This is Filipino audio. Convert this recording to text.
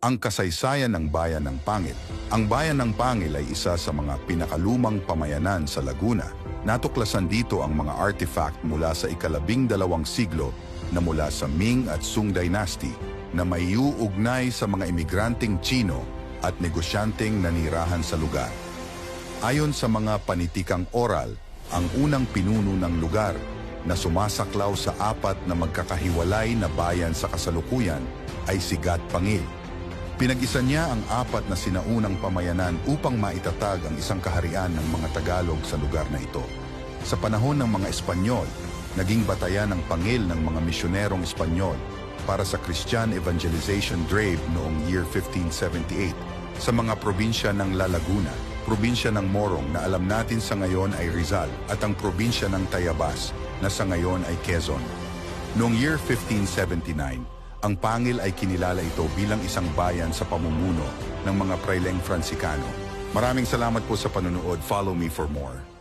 ang kasaysayan ng Bayan ng Pangil. Ang Bayan ng Pangil ay isa sa mga pinakalumang pamayanan sa Laguna. Natuklasan dito ang mga artifact mula sa ika-12 siglo na mula sa Ming at Sung Dynasty na may uugnay sa mga imigranteng Tsino at negosyanteng nanirahan sa lugar. Ayon sa mga panitikang oral, ang unang pinuno ng lugar na sumasaklaw sa 4 na magkakahiwalay na bayan sa kasalukuyan ay si Gat Pangil. Pinag-isa niya ang 4 na sinaunang pamayanan upang maitatag ang isang kaharian ng mga Tagalog sa lugar na ito. Sa panahon ng mga Espanyol, naging batayan ng Pangil ng mga misyonerong Espanyol para sa Christian Evangelization Drive noong year 1578 sa mga probinsya ng La Laguna, probinsya ng Morong na alam natin sa ngayon ay Rizal at ang probinsya ng Tayabas na sa ngayon ay Quezon. Noong year 1579, ang Pangil ay kinilala ito bilang isang bayan sa pamumuno ng mga Praileng Franciscano. Maraming salamat po sa panunood. Follow me for more.